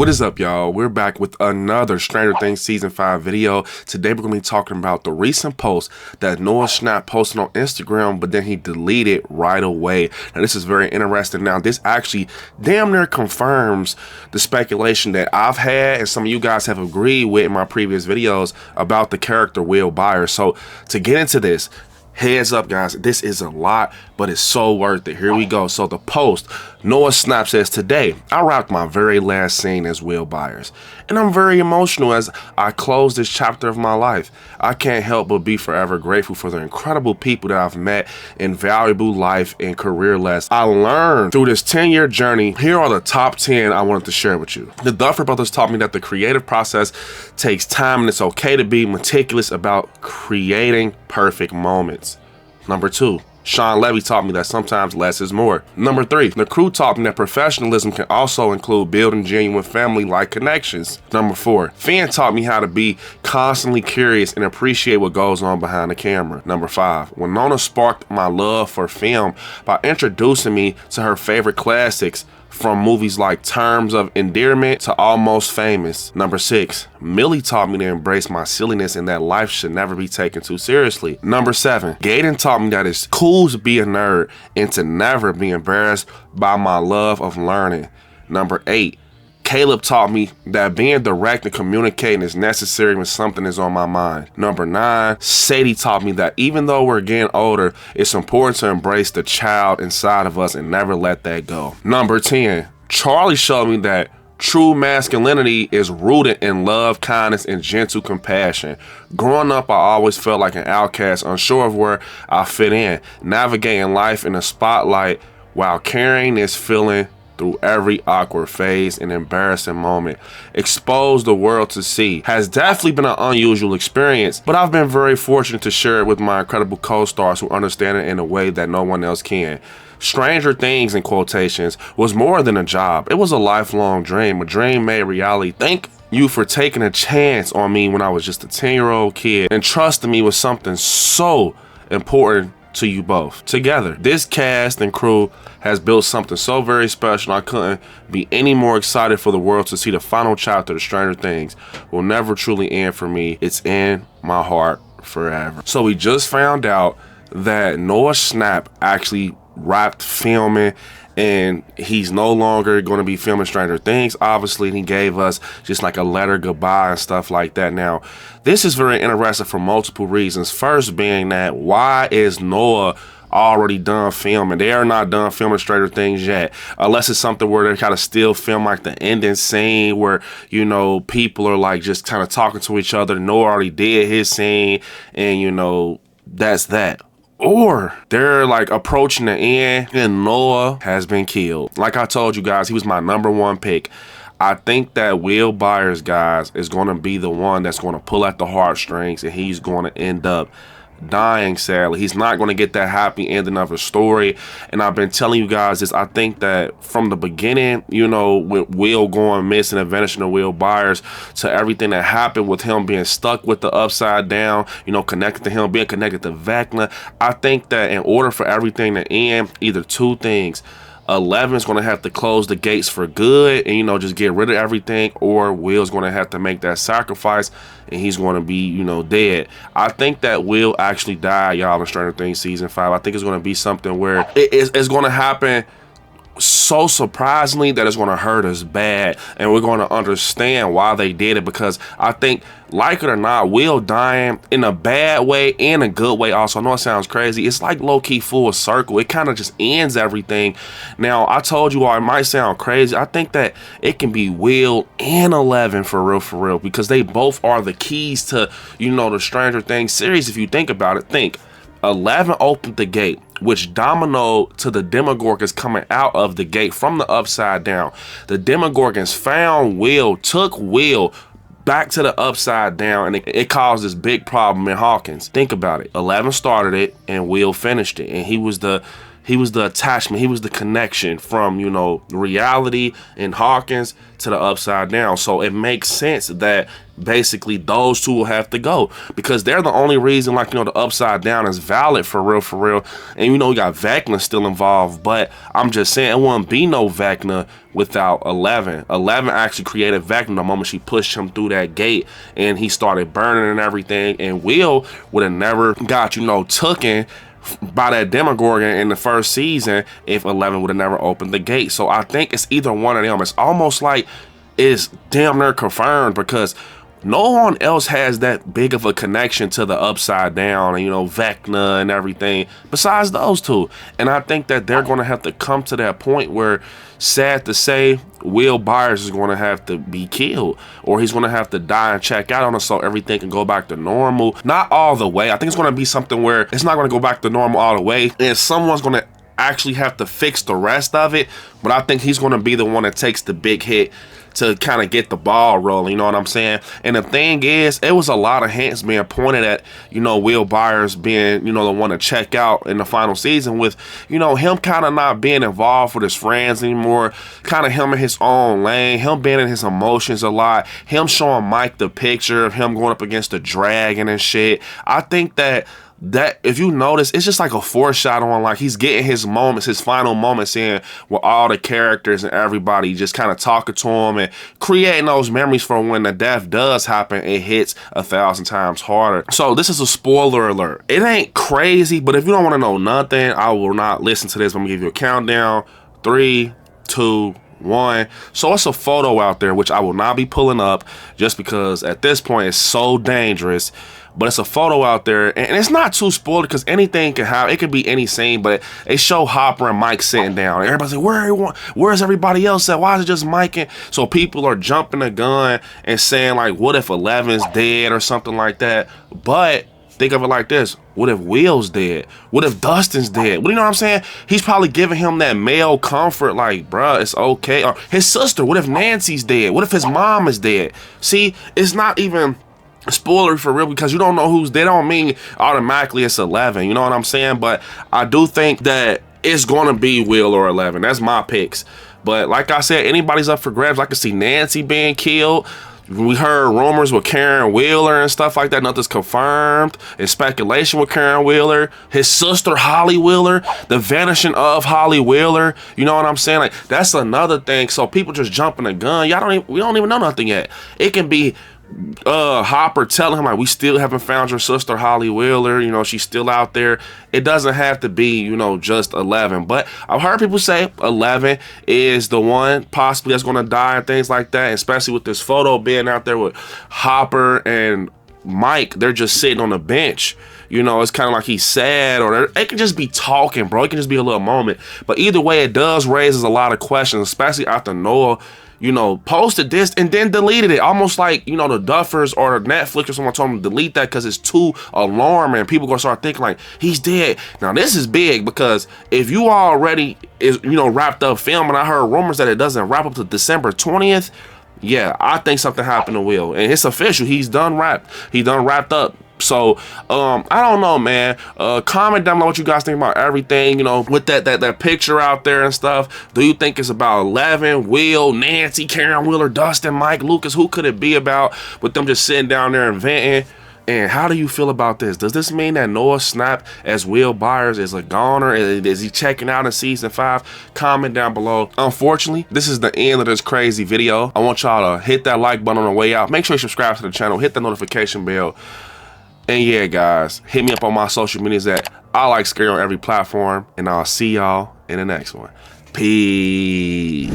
What is up, y'all? We're back with another Stranger Things Season 5 video. Today we're going to be talking about the recent post that Noah Schnapp posted on Instagram, but then he deleted right away. Now this is very interesting. Now this actually damn near confirms the speculation that I've had and some of you guys have agreed with in my previous videos about the character Will Byers. So to get into this, heads up guys, this is a lot, but it's so worth it. Here we go. So the post, Noah Schnapp says, "Today, I wrapped my very last scene as Will Byers, and I'm very emotional as I close this chapter of my life. I can't help but be forever grateful for the incredible people that I've met in valuable life and career lessons I learned through this 10-year journey. Here are the top 10 I wanted to share with you. The Duffer Brothers taught me that the creative process takes time and it's okay to be meticulous about creating perfect moments. Number 2, Sean Levy taught me that sometimes less is more. Number 3, the crew taught me that professionalism can also include building genuine family-like connections. Number 4, Finn taught me how to be constantly curious and appreciate what goes on behind the camera. Number 5, Winona sparked my love for film by introducing me to her favorite classics, from movies like Terms of Endearment to Almost Famous. Number 6, Millie taught me to embrace my silliness and that life should never be taken too seriously. Number 7, Gaten taught me that it's cool to be a nerd and to never be embarrassed by my love of learning. Number 8, Caleb taught me that being direct and communicating is necessary when something is on my mind. Number 9, Sadie taught me that even though we're getting older, it's important to embrace the child inside of us and never let that go. Number 10, Charlie showed me that true masculinity is rooted in love, kindness, and gentle compassion. Growing up, I always felt like an outcast, unsure of where I fit in, navigating life in the spotlight while carrying this feeling through every awkward phase and embarrassing moment. Exposed the world to see has definitely been an unusual experience, but I've been very fortunate to share it with my incredible co-stars who understand it in a way that no one else can. Stranger Things, in quotations, was more than a job. It was a lifelong dream, a dream made reality. Thank you for taking a chance on me when I was just a 10-year-old kid and trusting me with something so important to you both. Together, this cast and crew has built something so very special. I couldn't be any more excited for the world to see the final chapter of Stranger Things will never truly end for me. It's in my heart forever." So we just found out that Noah Schnapp actually wrapped filming and he's no longer going to be filming Stranger Things. Obviously, he gave us just like a letter goodbye and stuff like that. Now, this is very interesting for multiple reasons. First being that, why is Noah already done filming? They are not done filming Stranger Things yet, unless it's something where they kind of still film like the ending scene where, you know, people are like just kind of talking to each other. Noah already did his scene and, you know, that's that. Or they're like approaching the end and Noah has been killed. Like I told you guys, he was my #1 pick. I think that Will Byers, guys, is going to be the one that's going to pull at the heartstrings and he's going to end up dying, sadly. He's not going to get that happy ending of a story. And I've been telling you guys this, I think that from the beginning, you know, with Will going missing and vanishing of Will Byers to everything that happened with him being stuck with the upside down, you know, connected to him being connected to Vecna, I think that in order for everything to end, either two things: 11 is going to have to close the gates for good and, you know, just get rid of everything, or Will's going to have to make that sacrifice and he's going to be, you know, dead. I think that Will actually die, y'all, in Stranger Things Season 5. I think it's going to be something where it's going to happen so surprisingly that it's going to hurt us bad, and we're going to understand why they did it, because I think, like it or not, Will dying in a bad way and a good way also. I know it sounds crazy. It's like low-key full circle. It kind of just ends everything. Now, I told you all, it might sound crazy. I think that it can be Will and 11 for real, because they both are the keys to, you know, the Stranger Things series. If you think about it, think 11 opened the gate, which dominoed to the Demogorgons coming out of the gate from the upside down. The Demogorgons found Will, took Will back to the upside down, and it caused this big problem in Hawkins. Think about it. 11 started it and Will finished it, and he was the attachment, he was the connection from, you know, reality in Hawkins to the upside down. So it makes sense that basically those two will have to go, because they're the only reason, like, you know, the Upside Down is valid for real. And you know, we got Vecna still involved, but I'm just saying it wouldn't be no Vecna without 11. 11 actually created Vecna the moment she pushed him through that gate and he started burning and everything, and Will would have never got, you know, tooken by that Demogorgon in the first season if 11 would have never opened the gate. So I think it's either one of them. It's almost like it's damn near confirmed, because no one else has that big of a connection to the Upside Down and, you know, Vecna and everything besides those two. And I think that they're going to have to come to that point where, sad to say, Will Byers is going to have to be killed, or he's going to have to die and check out on us so everything can go back to normal. Not all the way. I think it's going to be something where it's not going to go back to normal all the way, and someone's going to actually have to fix the rest of it. But I think he's going to be the one that takes the big hit to kind of get the ball rolling, you know what I'm saying? And the thing is, it was a lot of hints being pointed at, you know, Will Byers being, you know, the one to check out in the final season, with, you know, him kind of not being involved with his friends anymore, kind of him in his own lane, him being in his emotions a lot, him showing Mike the picture of him going up against the dragon and shit. I think that if you notice, it's just like a foreshadowing, like he's getting his moments, his final moments in with all the characters and everybody just kind of talking to him and creating those memories for when the death does happen. It hits 1,000 times harder. So this is a spoiler alert. It ain't crazy, but if you don't want to know nothing, I will not listen to this. I'm gonna give you a countdown. 3, 2, 1. So it's a photo out there, which I will not be pulling up just because at this point it's so dangerous. But it's a photo out there, and it's not too spoiled because anything can happen. It could be any scene, but they show Hopper and Mike sitting down. And everybody's like, where's everybody else at? Why is it just Mike? So people are jumping the gun and saying, like, what if 11's dead or something like that? But think of it like this. What if Will's dead? What if Dustin's dead? What, you know what I'm saying? He's probably giving him that male comfort, like, bruh, it's okay. Or his sister, what if Nancy's dead? What if his mom is dead? See, it's not even spoiler for real, because you don't know who's dead. Don't mean automatically it's 11, you know what I'm saying? But I do think that it's gonna be Will or 11. That's my picks. But like I said, anybody's up for grabs. I can see Nancy being killed. We heard rumors with Karen Wheeler and stuff like that. Nothing's confirmed. It's speculation with Karen Wheeler, his sister Holly Wheeler, the vanishing of Holly Wheeler. You know what I'm saying? Like, that's another thing. So people just jumping the gun. We don't even know nothing yet. It can be Hopper telling him, like, we still haven't found your sister Holly Wheeler, you know, she's still out there. It doesn't have to be, you know, just 11. But I've heard people say 11 is the one possibly that's going to die and things like that, especially with this photo being out there with Hopper and Mike. They're just sitting on the bench. You know, it's kind of like he's sad, or it can just be talking, bro. It can just be a little moment. But either way, it does raises a lot of questions, especially after Noah, you know, posted this and then deleted it. Almost like, you know, the Duffers or Netflix or someone told him to delete that because it's too alarming. People gonna start thinking like he's dead. Now this is big, because if you already is, you know, wrapped up filming, I heard rumors that it doesn't wrap up to December 20th. Yeah, I think something happened to Will, and it's official. He's done wrapped. He done wrapped up. So I don't know, man. Comment down below what you guys think about everything, you know, with that picture out there and stuff. Do you think it's about 11, Will, Nancy, Karen Wheeler, Dustin, Mike, Lucas? Who could it be about with them just sitting down there and venting? And how do you feel about this? Does this mean that Noah Schnapp as Will Byers is a goner? Is he checking out in season 5? Comment down below. Unfortunately, this is the end of this crazy video. I want y'all to hit that like button on the way out. Make sure you subscribe to the channel. Hit the notification bell. And yeah, guys, hit me up on my social medias at ILIKESCARY on every platform. And I'll see y'all in the next one. Peace.